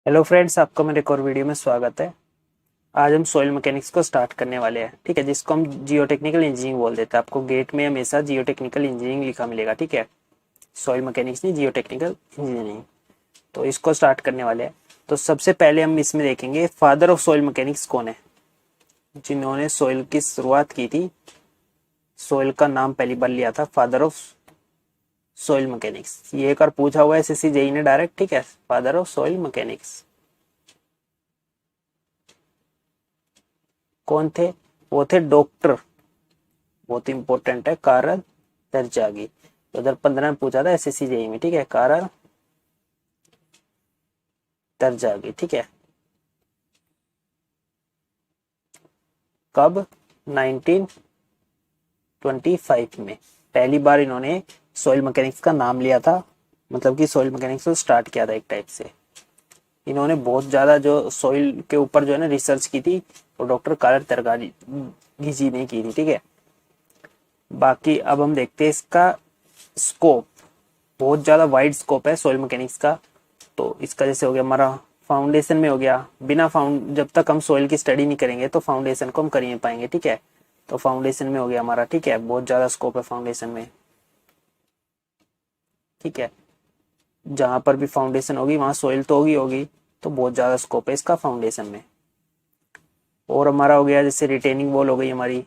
Hello friends, आपका मेरे एक और वीडियो में स्वागत है। आज हम सॉइल मैकेनिक्स को स्टार्ट करने वाले हैं, ठीक है, जिसको हम जियोटेक्निकल इंजीनियरिंग बोल देते हैं। आपको गेट में हमेशा जियोटेक्निकल इंजीनियरिंग लिखा मिलेगा, ठीक है। सॉइल मैकेनिक्स नहीं, जियोटेक्निकल इंजीनियरिंग। तो इसको स्टार्ट करने वाले हैं। तो सबसे पहले हम इसमें देखेंगे फादर ऑफ सॉइल मैकेनिक्स कौन है, जिन्होंने सॉइल की शुरुआत की थी। सॉइल का नाम पहली बार लिया था फादर ऑफ सॉइल मैकेनिक्स। ये एक बार पूछा हुआ है एसएससी जेईई ने डायरेक्ट, ठीक है। फादर ऑफ सॉइल मैकेनिक्स कौन थे? वो थे डॉक्टर, बहुत इंपॉर्टेंट है, कारल तरजागी। 2015 में पूछा था एसएससी जेईई में, ठीक है, कारल तरजागी, ठीक है। कब? 1925 में पहली बार इन्होंने सॉइल मैकेनिक्स का नाम लिया था, मतलब कि सॉइल मैकेनिक्स को स्टार्ट किया था एक टाइप से। इन्होंने बहुत ज्यादा जो सॉइल के ऊपर जो है ना रिसर्च की थी, वो डॉक्टर कारल तरगाजी जी ने की थी, ठीक है। बाकी अब हम देखते हैं इसका स्कोप। बहुत ज्यादा वाइड स्कोप है सॉइल मैकेनिक्स का। तो इसका जैसे हो गया हमारा फाउंडेशन में हो गया। बिना फाउंड जब तक हम सॉइल की स्टडी नहीं करेंगे तो फाउंडेशन को हम कर ही नहीं पाएंगे, ठीक है। तो फाउंडेशन में हो गया हमारा, ठीक है, बहुत ज्यादा स्कोप है फाउंडेशन में, ठीक है। जहां पर भी फाउंडेशन होगी वहां सॉइल तो होगी होगी, तो बहुत ज्यादा स्कोप है इसका फाउंडेशन में। और हमारा हो गया जैसे रिटेनिंग वॉल हो गई हमारी,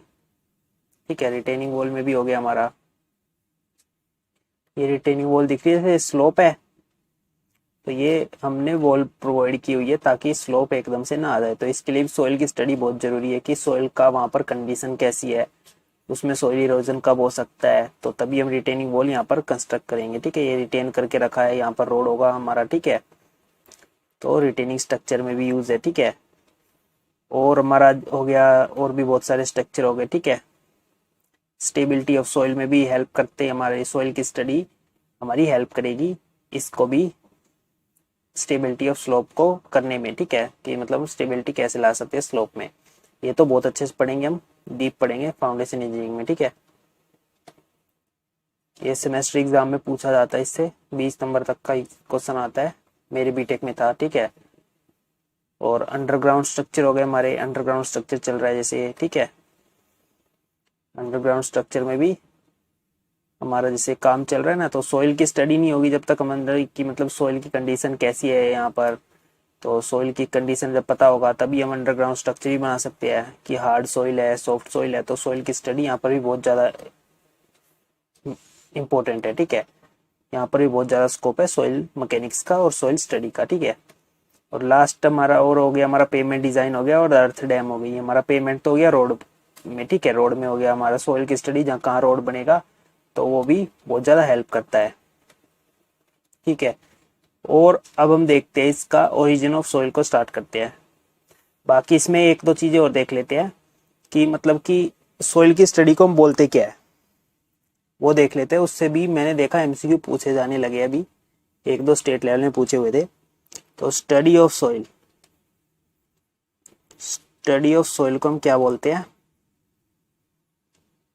ठीक है। रिटेनिंग वॉल में भी हो गया हमारा, ये रिटेनिंग वॉल दिख रही है, स्लोप है, तो ये हमने वॉल प्रोवाइड की हुई है ताकि स्लोप एकदम से ना आ जाए। तो इसके लिए सॉइल की स्टडी बहुत जरूरी है कि सॉइल का वहां पर कंडीशन कैसी है, उसमें सॉइल इरोजन कब हो सकता है, तो तभी हम रिटेनिंग वॉल यहाँ पर कंस्ट्रक्ट करेंगे, ठीक है। ये रिटेन करके रखा है, यहाँ पर रोड होगा हमारा, ठीक है। तो रिटेनिंग स्ट्रक्चर में भी यूज है, ठीक है। और हमारा हो गया, और भी बहुत सारे स्ट्रक्चर हो गए, ठीक है। स्टेबिलिटी ऑफ सॉइल में भी हेल्प करते हैं, हमारे सॉइल की स्टडी हमारी हेल्प करेगी इसको भी, स्टेबिलिटी ऑफ स्लोप को करने में, ठीक है, कि मतलब स्टेबिलिटी कैसे ला सकते हैं स्लोप में। ये तो बहुत अच्छे से पढ़ेंगे हम, डीप पढ़ेंगे फाउंडेशन इंजीनियरिंग में, ठीक है। ये सेमेस्टर एग्जाम में पूछा जाता है, इससे 20 नंबर तक का क्वेश्चन आता है, मेरे बीटेक में था, ठीक है। और अंडरग्राउंड स्ट्रक्चर हो गए हमारे, अंडरग्राउंड स्ट्रक्चर चल रहा है जैसे, ठीक है। अंडरग्राउंड स्ट्रक्चर में भी हमारा जैसे काम चल रहा है ना, तो सॉइल की स्टडी नहीं होगी जब तक हम अंदर की मतलब सॉइल की कंडीशन कैसी है यहाँ पर। तो सॉइल की कंडीशन जब पता होगा तभी हम अंडरग्राउंड स्ट्रक्चर भी बना सकते हैं कि हार्ड सॉइल है, सॉफ्ट सॉइल है। तो सॉइल की स्टडी यहाँ पर भी बहुत ज्यादा इंपॉर्टेंट है, ठीक है। यहाँ पर भी बहुत ज्यादा स्कोप है सॉइल मैकेनिक्स का और सॉइल स्टडी का, ठीक है। और लास्ट हमारा और हो गया हमारा पेमेंट डिजाइन हो गया और अर्थ डैम हो गई। हमारा पेमेंट तो हो गया रोड में, ठीक है। रोड में हो गया हमारा सॉइल की स्टडी, जहाँ कहाँ रोड बनेगा, तो वो भी बहुत ज्यादा हेल्प करता है, ठीक है। और अब हम देखते हैं इसका ओरिजिन ऑफ सॉइल को स्टार्ट करते हैं। बाकी इसमें एक दो चीजें और देख लेते हैं कि मतलब कि सॉइल की स्टडी को हम बोलते क्या है, वो देख लेते हैं। उससे भी मैंने देखा एमसीक्यू पूछे जाने लगे अभी, एक दो स्टेट लेवल में पूछे हुए थे। तो study of soil, study of soil को हम क्या बोलते हैं?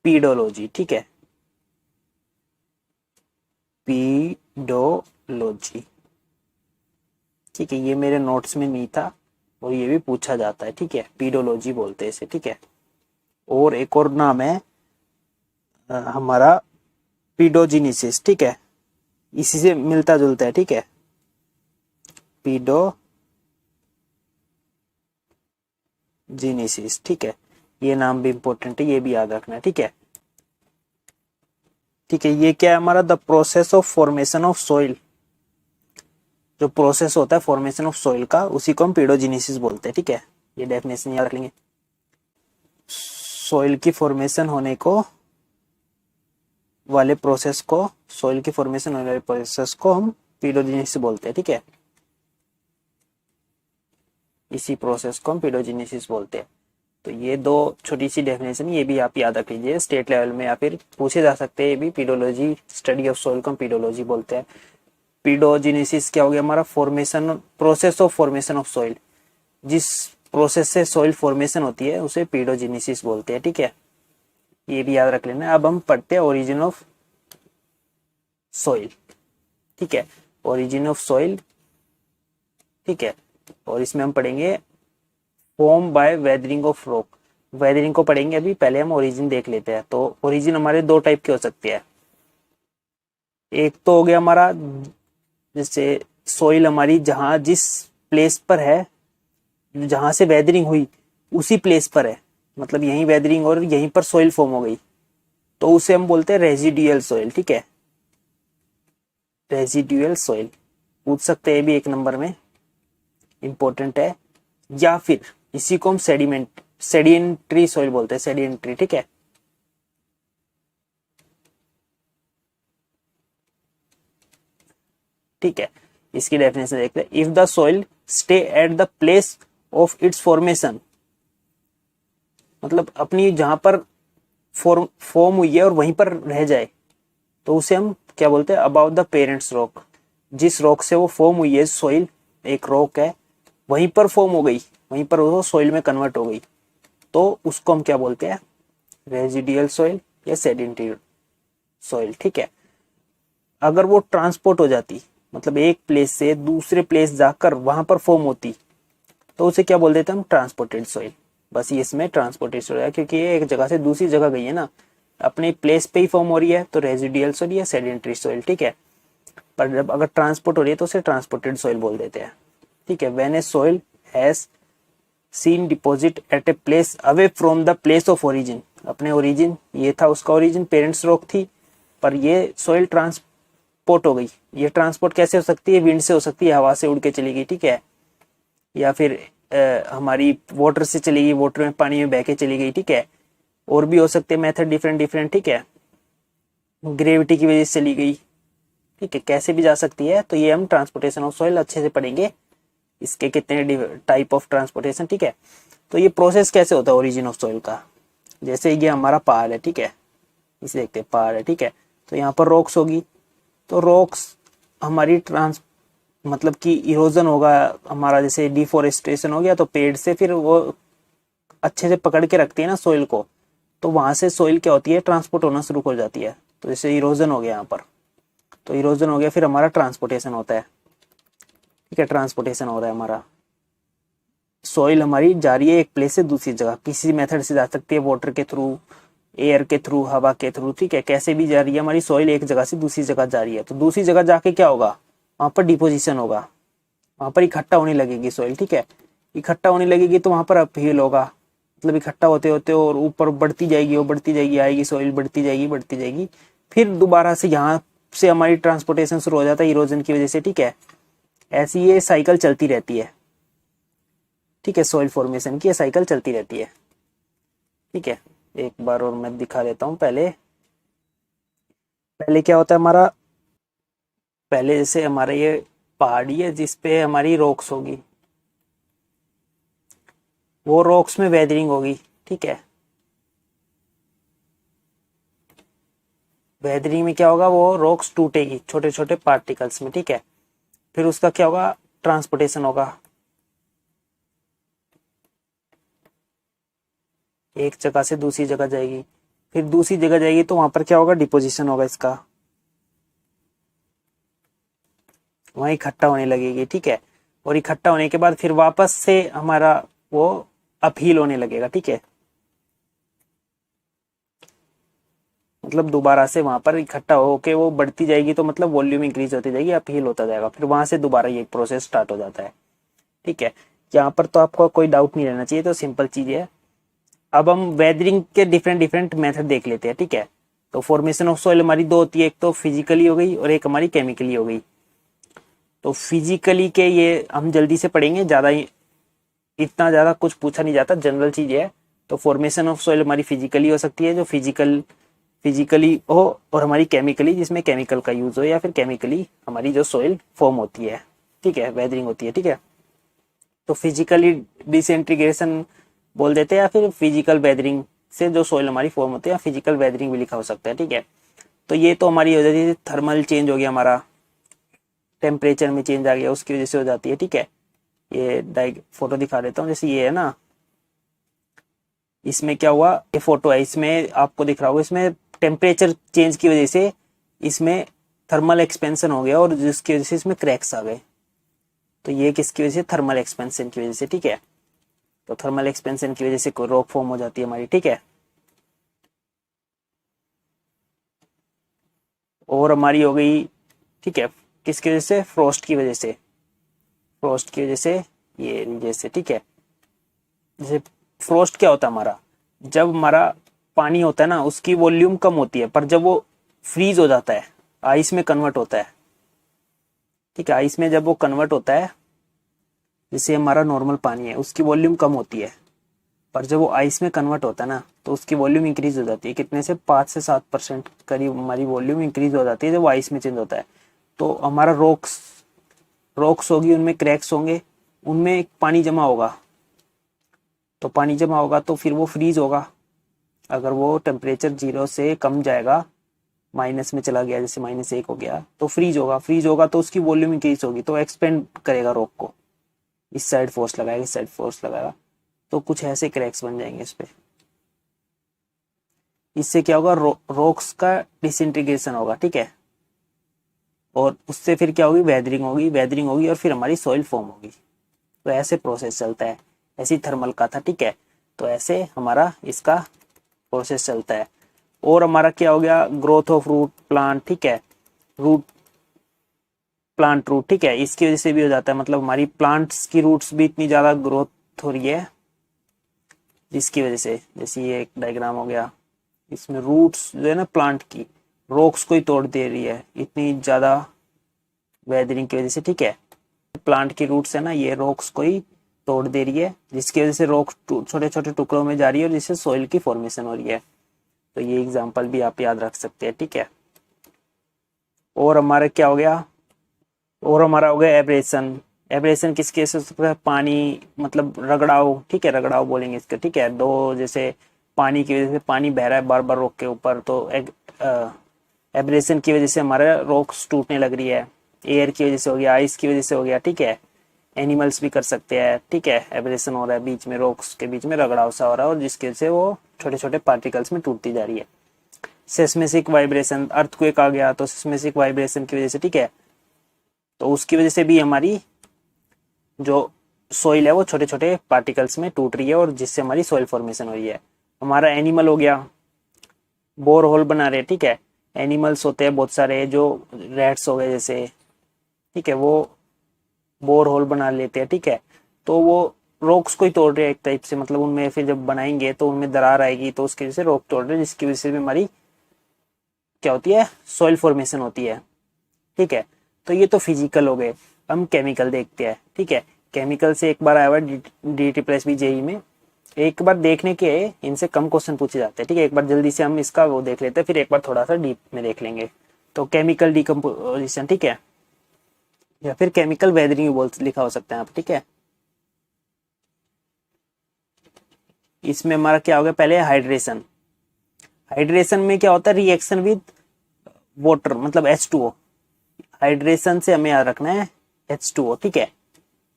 पीडोलॉजी, ठीक है, पीडोलॉजी, ठीक है। ये मेरे नोट्स में नहीं था और ये भी पूछा जाता है, ठीक है, पीडोलॉजी बोलते हैं इसे, ठीक है। और एक और नाम है हमारा पीडोजिनिसिस, ठीक है, इसी से मिलता जुलता है, ठीक है, पीडोजिनिसिस, ठीक है। ये नाम भी इंपॉर्टेंट है, ये भी याद रखना है, ठीक है। ठीक है, ये क्या है हमारा? The process of formation of soil. जो प्रोसेस होता है फॉर्मेशन ऑफ सॉइल का, उसी को हम पीडोजिनिसिस बोलते हैं, ठीक है। ये डेफिनेशन याद रख लेंगे। सॉइल की फॉर्मेशन होने को वाले प्रोसेस को, सॉइल की फॉर्मेशन होने वाले प्रोसेस को हम पीडोजिनिसिस बोलते हैं, ठीक है। इसी प्रोसेस को हम पीडोजिनिसिस बोलते हैं। तो ये दो छोटी सी डेफिनेशन, ये भी आप याद रख लीजिए स्टेट लेवल में, या फिर पूछे जा सकते हैं। ये भी पीडोलॉजी, स्टडी ऑफ सॉइल को हम पीडोलॉजी बोलते हैं। पीडोजिनिसिस क्या हो गया हमारा? Formation, process of formation of soil. जिस प्रोसेस से सॉइल फॉर्मेशन होती है उसे पीडोजिनिसिस बोलते हैं, ठीक है। ये भी याद रख लेना। अब हम पढ़ते हैं ओरिजिन ऑफ सॉइल, ठीक है। ओरिजिन ऑफ सॉइल, ठीक है। और इसमें हम पढ़ेंगे form by weathering of rock. Weathering को पढ़ेंगे अभी, पहले हम ओरिजिन देख लेते हैं। तो ओरिजिन हमारे दो टाइप के हो सकते हैं। एक तो हो गया हमारा जैसे सोइल हमारी जहां जिस प्लेस पर है, जहां से वेदरिंग हुई उसी प्लेस पर है, मतलब यहीं वेदरिंग और यहीं पर सोइल फॉर्म हो गई, तो उसे हम बोलते हैं रेजिडुअल सोइल। ठीक है, रेजिडुअल सोइल पूछ सकते हैं भी एक नंबर में, इंपॉर्टेंट है। या फिर इसी को हम सेडिमेंट्री सोइल बोलते हैं, सेडिमेंट्री। ठीक है, ठीक है, इसकी डेफिनेशन देखते हैं। If the soil stay at the place of its formation, मतलब अपनी जहां पर फॉर्म हुई है और वहीं पर रह जाए, तो उसे हम क्या बोलते हैं, अबाउट द पेरेंट्स रॉक। जिस रॉक से वो फॉर्म हुई है सोइल, एक रॉक है, वहीं पर फॉर्म हो गई, वहीं पर वो सोइल में कन्वर्ट हो गई, तो उसको हम क्या बोलते हैं, रेजिडियल सोइल या सेडिमेंट्री सोइल। ठीक है, अगर वो ट्रांसपोर्ट हो जाती, मतलब एक प्लेस से दूसरे प्लेस जाकर वहां पर फॉर्म होती, तो उसे क्या बोल देते हैं हम, ट्रांसपोर्टेड सोइल। बस ये इसमें ट्रांसपोर्टेड सोइल है, क्योंकि ये एक जगह से दूसरी जगह गई है ना, अपने प्लेस पे ही फॉर्म हो रही है, तो रेजिडियल सोइल या सेडिमेंट्री सोइल। ठीक है, पर जब अगर ट्रांसपोर्ट हो रही है तो उसे ट्रांसपोर्टेड सोइल बोल देते हैं। ठीक है, when A soil has seen deposit eight a place away from the place of origin, अपने ओरिजिन ये था, उसका ओरिजिन पेरेंट्स रॉक थी, पर ये सोइल ट्रांसपोर्ट हो गई। ये ट्रांसपोर्ट कैसे हो सकती है, विंड से हो सकती है, हवा से उड़ के चली गई। ठीक है, या फिर हमारी वाटर से चली गई, वाटर में पानी में बह के चली गई। ठीक है, और भी हो सकते हैं मेथड डिफरेंट डिफरेंट। ठीक है, ग्रेविटी की वजह से चली गई। ठीक है, कैसे भी जा सकती है। तो ये हम ट्रांसपोर्टेशन ऑफ सॉइल अच्छे से पढ़ेंगे, इसके कितने टाइप ऑफ ट्रांसपोर्टेशन। ठीक है, तो ये प्रोसेस कैसे होता है ओरिजिन ऑफ सॉइल का। जैसे ये हमारा पहाड़ है, ठीक है, इसे देखते हैं, पहाड़ है। ठीक है, तो यहाँ पर रॉक्स होगी, तो रॉक्स हमारी मतलब कि इरोजन होगा हमारा, जैसे डिफोरेस्टेशन हो गया, तो पेड़ से फिर वो अच्छे से पकड़ के रखती है ना सोइल को, तो वहां से सोइल क्या होती है, ट्रांसपोर्ट होना शुरू हो जाती है। तो जैसे इरोजन हो गया यहाँ पर, तो इरोजन हो गया, फिर हमारा ट्रांसपोर्टेशन होता है। ठीक है, ट्रांसपोर्टेशन हो रहा है हमारा, सोइल हमारी जा रही है एक प्लेस से दूसरी जगह, किसी मेथड से जा सकती है, वाटर के थ्रू, एयर के थ्रू, हवा के थ्रू। ठीक है, कैसे भी जा रही है हमारी सोइल, एक जगह से दूसरी जगह जा रही है, तो दूसरी जगह जाके क्या होगा, वहां पर डिपोजिशन होगा, वहां पर इकट्ठा होने लगेगी सोइल। ठीक है, इकट्ठा होने लगेगी तो वहां पर अपहील होगा, मतलब इकट्ठा होते होते और ऊपर बढ़ती जाएगी, वो बढ़ती जाएगी, आएगी सोइल, बढ़ती जाएगी बढ़ती जाएगी, फिर दोबारा से यहाँ से हमारी ट्रांसपोर्टेशन शुरू हो जाता है इरोजन की वजह से। ठीक है, ऐसी ये साइकिल चलती रहती है। ठीक है, सॉइल फॉर्मेशन की ये साइकिल चलती रहती है। ठीक है, एक बार और मैं दिखा देता हूँ। पहले पहले क्या होता है हमारा, पहले जैसे हमारा ये पहाड़ी है जिसपे हमारी रॉक्स होगी, वो रॉक्स में वेदरिंग होगी। ठीक है, वेदरिंग में क्या होगा, वो रॉक्स टूटेगी छोटे छोटे पार्टिकल्स में। ठीक है, फिर उसका क्या होगा, ट्रांसपोर्टेशन होगा, एक जगह से दूसरी जगह जाएगी, फिर दूसरी जगह जाएगी तो वहां पर क्या होगा, डिपोजिशन होगा इसका, वहां इकट्ठा होने लगेगी। ठीक है, और इकट्ठा होने के बाद फिर वापस से हमारा वो अपहील होने लगेगा। ठीक है, मतलब दोबारा से वहां पर इकट्ठा होके वो बढ़ती जाएगी, तो मतलब वॉल्यूम इंक्रीज होती जाएगी, अपहील होता जाएगा, फिर वहां से दोबारा ये प्रोसेस स्टार्ट हो जाता है। ठीक है, यहाँ पर तो आपको कोई डाउट नहीं रहना चाहिए, तो सिंपल चीज है। अब हम वेदरिंग के डिफरेंट डिफरेंट मेथड देख लेते हैं। ठीक है, तो फॉर्मेशन ऑफ सॉइल हमारी दो होती है, एक तो फिजिकली हो गई और एक हमारी केमिकली हो गई। तो फिजिकली के ये हम जल्दी से पढ़ेंगे, ज्यादा इतना ज्यादा कुछ पूछा नहीं जाता, जनरल चीज है। तो फॉर्मेशन ऑफ सॉइल हमारी फिजिकली हो सकती है, जो फिजिकली हो, और हमारी केमिकली, जिसमें केमिकल का यूज हो, या फिर केमिकली हमारी जो सॉइल फॉर्म होती है। ठीक है, वेदरिंग होती है। ठीक है, तो फिजिकली डिसइंटीग्रेशन बोल देते हैं, या फिर फिजिकल वेदरिंग से जो सॉइल हमारी फॉर्म होती है, फिजिकल वेदरिंग भी लिखा हो सकता है। ठीक है, तो ये तो हमारी हो जाती है, थर्मल चेंज हो गया हमारा, टेम्परेचर में चेंज आ गया, उसकी वजह से हो जाती है। ठीक है, ये फोटो दिखा देता हूँ, जैसे ये है ना, इसमें क्या हुआ, ये फोटो है, इसमें आपको दिख रहा होगा, इसमें टेम्परेचर चेंज की वजह से इसमें थर्मल एक्सपेंशन हो गया, और जिसकी वजह से इसमें क्रैक्स आ गए। तो ये किसकी वजह से, थर्मल एक्सपेंशन की वजह से, ठीक है। तो थर्मल एक्सपेंशन की वजह से रॉक फॉर्म हो जाती है हमारी, ठीक है। और हमारी हो गई, ठीक है, किसकी वजह से, फ्रोस्ट की वजह से, फ्रोस्ट की वजह से, ये जैसे, ठीक है। जैसे फ्रोस्ट क्या होता है हमारा, जब हमारा पानी होता है ना उसकी वॉल्यूम कम होती है, पर जब वो फ्रीज हो जाता है, आइस में कन्वर्ट होता है, ठीक है, आइस में जब वो कन्वर्ट होता है, जैसे हमारा नॉर्मल पानी है उसकी वॉल्यूम कम होती है, पर जब वो आइस में कन्वर्ट होता है ना तो उसकी वॉल्यूम इंक्रीज हो जाती है, कितने से 5 से 7% करीब हमारी वॉल्यूम इंक्रीज हो जाती है जब वो आइस में चेंज होता है। तो हमारा रॉक्स रॉक्स होगी, उनमें क्रैक्स होंगे, उनमें पानी जमा होगा, तो पानी जमा होगा तो फिर वो फ्रीज होगा। अगर वो टेम्परेचर 0 से कम जाएगा, माइनस में चला गया, जैसे -1 हो गया, तो फ्रीज होगा, फ्रीज होगा तो उसकी वॉल्यूम इंक्रीज होगी, तो एक्सपेंड करेगा रॉक को, इस साइड फोर्स लगाएगा, इस साइड फोर्स लगाएगा, तो कुछ ऐसे क्रैक्स बन जाएंगे इस पे। इससे क्या होगा, रॉक्स का डिसइंटीग्रेशन होगा, ठीक है। और उससे फिर क्या होगी, वेदरिंग होगी, वेदरिंग होगी और फिर हमारी सॉइल फॉर्म होगी। तो ऐसे प्रोसेस चलता है, ऐसी थर्मल का था, ठीक है। तो ऐसे हमारा इसका प्रोसेस चलता है। और हमारा क्या हो गया, ग्रोथ ऑफ रूट प्लांट, ठीक है, रूट प्लांट रूट, ठीक है, इसकी वजह से भी हो जाता है, मतलब हमारी प्लांट्स की रूट्स भी इतनी ज्यादा ग्रोथ हो रही है जिसकी वजह से, जैसे ये एक डायग्राम हो गया, इसमें रूट्स जो है ना प्लांट की, रॉक्स को ही तोड़ दे रही है इतनी ज्यादा वेदरिंग की वजह से, ठीक है। प्लांट की रूट्स है ना, ये रॉक्स को ही तोड़ दे रही है, जिसकी वजह से रॉक छोटे छोटे टुकड़ों में जा रही है और जिससे सॉइल की फॉर्मेशन हो रही है। तो ये एग्जांपल भी आप याद रख सकते हैं, ठीक है। और हमारा क्या हो गया, और हमारा हो गया एब्रेशन। एब्रेशन किस केस से, पानी मतलब रगड़ाव, ठीक है, रगड़ाव बोलेंगे इसका, ठीक है। दो जैसे पानी की वजह से पानी बह रहा है बार बार रॉक के ऊपर, तो एब्रेशन की वजह से हमारा रॉक्स टूटने लग रही है, एयर की वजह से हो गया, आइस की वजह से हो गया, ठीक है। एनिमल्स भी कर सकते हैं, ठीक है, एब्रेशन हो रहा है, बीच में रॉक्स के बीच में रगड़ाव सा हो रहा है और जिसकी वजह से वो छोटे छोटे पार्टिकल्स में टूटती जा रही है। सेस्मिक वाइब्रेशन, अर्थक्वेक आ गया तो सेस्मिक वाइब्रेशन की वजह से, ठीक है, तो उसकी वजह से भी हमारी जो सॉइल है वो छोटे छोटे पार्टिकल्स में टूट रही है और जिससे हमारी सॉइल फॉर्मेशन हो रही है। हमारा एनिमल हो गया, बोर होल बना रहे, ठीक है, एनिमल्स होते हैं बहुत सारे, जो रैट्स हो गए जैसे, ठीक है, वो बोर होल बना लेते हैं, ठीक है, तो वो रॉक्स को ही तोड़ रहे हैं एक टाइप से, मतलब उनमें फिर जब बनाएंगे तो उनमें दरार आएगी तो उसकी वजह से रॉक तोड़ रहे हैं, जिसकी वजह से भी हमारी क्या होती है, सॉइल फॉर्मेशन होती है, ठीक है। तो ये तो फिजिकल हो गए। हम केमिकल देखते हैं, ठीक है। केमिकल से एक बार आया हुआ DT+B जेई में, एक बार देखने के इनसे कम क्वेश्चन पूछे जाते हैं, ठीक है। एक बार जल्दी से हम इसका वो देख लेते हैं, फिर एक बार थोड़ा सा डीप में देख लेंगे। तो केमिकल डिकम्पोजिशन, ठीक है, या फिर केमिकल वेदरिंग बोल लिखा हो सकता है आप, ठीक है। इसमें हमारा क्या हो गया, पहले हाइड्रेशन। हाइड्रेशन में क्या होता है, रिएक्शन विद वाटर, मतलब H2O। हाइड्रेशन से हमें याद रखना है H2O, ठीक है,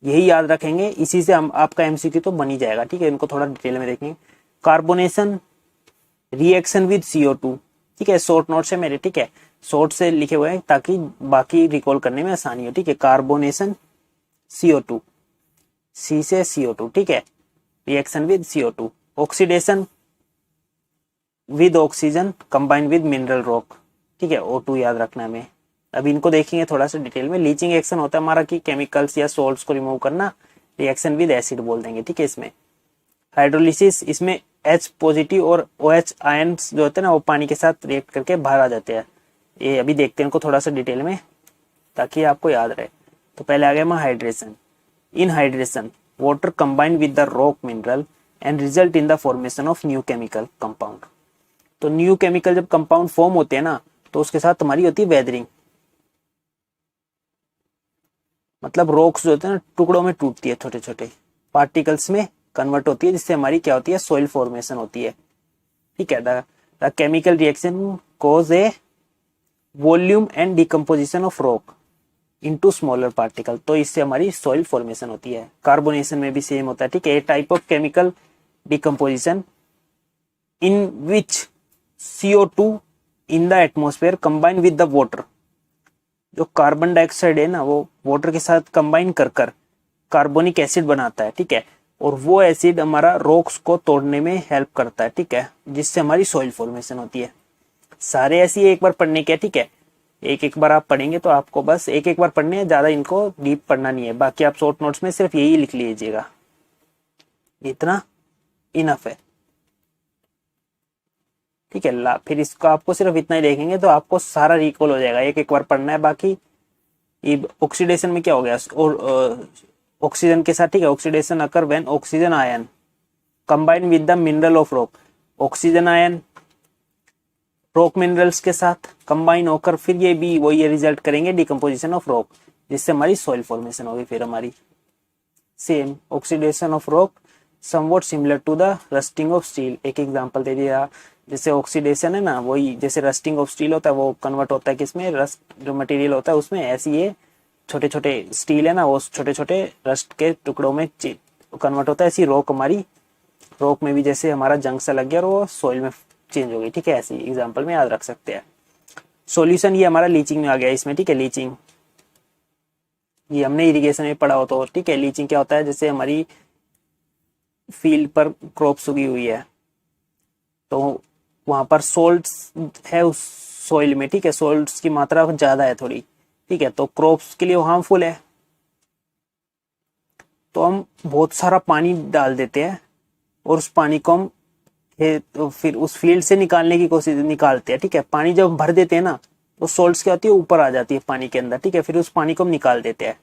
यही याद रखेंगे, इसी से हम आपका MCQ तो बन ही जाएगा, ठीक है। इनको थोड़ा डिटेल में देखेंगे। कार्बोनेशन, रिएक्शन विद CO2, ठीक है, शॉर्ट नोट्स है मेरे, ठीक है, शॉर्ट से लिखे हुए हैं ताकि बाकी रिकॉल करने में आसानी हो, ठीक है। कार्बोनेशन CO2, C से CO2, ठीक है, reaction with CO2। Oxidation with oxygen combine with mineral rock, ठीक है, O2 याद रखना है हमें। अब इनको देखेंगे थोड़ा सा डिटेल में। लीचिंग एक्शन होता है हमारा कि केमिकल्स या सोल्ट्स को रिमूव करना, रिएक्शन विद एसिड बोल देंगे, ठीक है। इसमें हाइड्रोलिसिस, इसमें H पॉजिटिव और OH आयंस जो होते हैं ना वो पानी के साथ रिएक्ट करके बाहर आ जाते हैं। ये अभी देखते हैं इनको थोड़ा सा डिटेल में ताकि आपको याद रहे। तो पहले आ गया हमारा hydration. In hydration water combine with the rock mineral and result in the formation of new chemical compound. तो न्यू केमिकल जब कंपाउंड फॉर्म होते हैं ना तो उसके साथ हमारी होती है वेदरिंग, मतलब रॉक्स जो होते हैं ना टुकड़ों में टूटती है, छोटे छोटे पार्टिकल्स में कन्वर्ट होती है, जिससे हमारी क्या होती है, सॉइल फॉर्मेशन होती है, ठीक है। The chemical reaction cause A volume and decomposition of rock into smaller particle, तो इससे हमारी सॉइल फॉर्मेशन होती है। कार्बोनेशन में भी सेम होता है, ठीक है। A type of chemical decomposition in which CO2 in the atmosphere combine with the water. जो कार्बन डाइऑक्साइड है ना वो वाटर के साथ कंबाइन कर कर कार्बोनिक एसिड बनाता है, ठीक है, और वो एसिड हमारा रॉक्स को तोड़ने में हेल्प करता है, ठीक है, जिससे हमारी सॉइल फॉर्मेशन होती है। सारे ऐसे ही एक बार पढ़ने के, ठीक है, एक एक बार आप पढ़ेंगे तो आपको बस एक एक बार पढ़ने हैं, ज्यादा इनको डीप पढ़ना नहीं है। बाकी आप शॉर्ट नोट्स में सिर्फ यही लिख लीजिएगा, इतना इनफ है, ठीक है। फिर इसको आपको सिर्फ इतना ही देखेंगे तो आपको सारा रिकॉल हो जाएगा, एक एक बार पढ़ना है। बाकी ऑक्सीडेशन में क्या हो गया, और ऑक्सीजन के साथ, ठीक है, oxidation occur when oxygen ion combine with the mineral of rock. Oxygen ion rock minerals के साथ कंबाइन होकर फिर ये भी वही रिजल्ट करेंगे डिकम्पोजिशन ऑफ रॉक, जिससे हमारी सॉइल फॉर्मेशन होगी। फिर हमारी same oxidation of rock somewhat similar to the rusting of steel. एक एग्जांपल दे दिया, जैसे ऑक्सीडेशन है ना, वही जैसे रस्टिंग ऑफ स्टील होता है, वो कन्वर्ट होता है किसमें, रस्ट जो मटेरियल होता है उसमें। ऐसे ये छोटे छोटे स्टील है ना, वो छोटे छोटे रस्ट के टुकड़ों में कन्वर्ट होता है। ऐसी रॉक, हमारी रॉक में भी जैसे हमारा जंग सा लग गया और वो सॉइल में चेंज हो गई, ठीक है। ऐसी एग्जाम्पल में याद रख सकते हैं। सॉल्यूशन ये हमारा लीचिंग में आ गया इसमें, ठीक है। लीचिंग ये हमने इरिगेशन में पढ़ा हो तो, ठीक है। लीचिंग क्या होता है, जैसे हमारी फील्ड पर क्रॉप्स उगी हुई है तो वहां पर सोल्ट्स है उस सॉइल में, ठीक है, सोल्ट्स की मात्रा ज्यादा है थोड़ी, ठीक है, तो क्रॉप्स के लिए वो हार्मफुल है। तो हम बहुत सारा पानी डाल देते हैं और उस पानी को हम तो फिर उस फील्ड से निकालने की कोशिश निकालते हैं, ठीक है। पानी जब भर देते हैं ना तो सोल्ट्स क्या होती है, ऊपर आ जाती है पानी के अंदर, ठीक है। फिर उस पानी को हम निकाल देते हैं,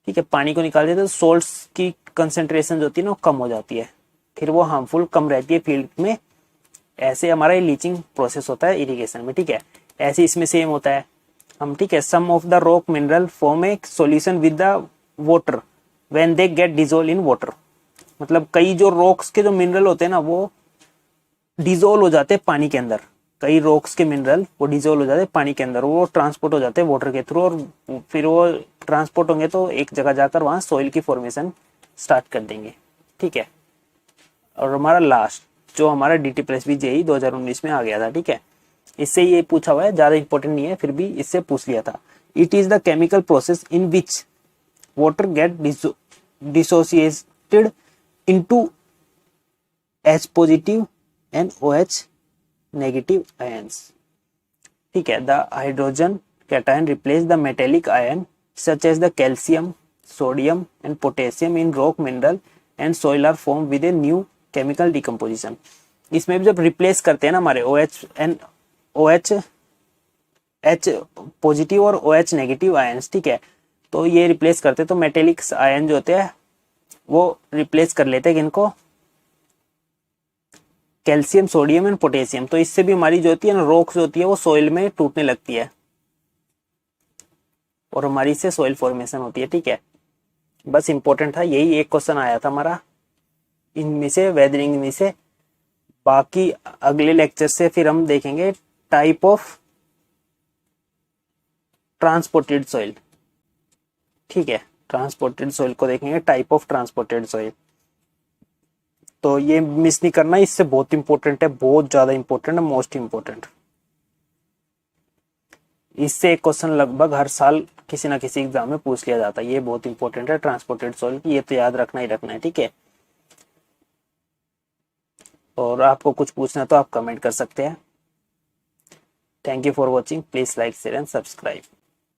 ठीक है, पानी को निकाल देते हैं तो सोल्ट्स की कंसेंट्रेशन जो होती है ना वो कम हो जाती है, फिर वो हार्मफुल कम रहती है फील्ड में। ऐसे हमारा ये लीचिंग प्रोसेस होता है इरिगेशन में, ठीक है। ऐसे इसमें सेम होता है हम, ठीक है। Some of the rock mineral form a solution with the water when they get dissolve in water. मतलब कई जो रॉक्स के जो मिनरल होते हैं ना वो डिजोल्व हो जाते हैं पानी के अंदर। कई रॉक्स के मिनरल वो डिजोल्व हो जाते हैं पानी के अंदर, वो ट्रांसपोर्ट हो जाते हैं वाटर के थ्रू, और फिर वो ट्रांसपोर्ट होंगे तो एक जगह जाकर वहां सॉइल की फॉर्मेशन स्टार्ट कर देंगे, ठीक है। और हमारा लास्ट जो हमारा डीटी प्लस बी जेई 2019 में आ गया था, ठीक है। इससे ये पूछा हुआ है, ज्यादा इंपॉर्टेंट नहीं है, फिर भी इससे पूछ लिया था। It is the chemical process in which water get dissociated into H positive and OH negative ions, ठीक है। The hydrogen cation replace the metallic ion such as the calcium, sodium and potassium in rock mineral and soil are form with a new chemical decomposition. इसमें भी जब replace करते हैं ना हमारे OH positive और OH नेगेटिव आयंस, ठीक है, तो ये रिप्लेस करते तो मेटेलिक आयन जो होते हैं वो रिप्लेस कर लेते हैं इनको कैल्शियम, सोडियम एंड पोटेशियम। तो इससे भी हमारी जो होती है ना रॉक्स होती है वो सॉइल में टूटने लगती है और हमारी इससे सॉइल फॉर्मेशन होती है, ठीक है। बस इंपॉर्टेंट था यही, एक क्वेश्चन आया था हमारा इनमें से, वेदरिंग में से। बाकी अगले लेक्चर से फिर हम देखेंगे टाइप ऑफ ट्रांसपोर्टेड सॉइल, ठीक है। ट्रांसपोर्टेड सॉइल को देखेंगे, टाइप ऑफ ट्रांसपोर्टेड सॉइल। तो ये मिस नहीं करना, इससे बहुत इंपॉर्टेंट है, बहुत ज्यादा इंपॉर्टेंट है, मोस्ट इंपॉर्टेंट। इससे एक क्वेश्चन लगभग हर साल किसी ना किसी एग्जाम में पूछ लिया जाता है। ये बहुत इंपॉर्टेंट है ट्रांसपोर्टेड सॉइल, ये तो याद रखना ही रखना है, ठीक है। और आपको कुछ पूछना है तो आप कमेंट कर सकते हैं। Thank you for watching, please like share and subscribe.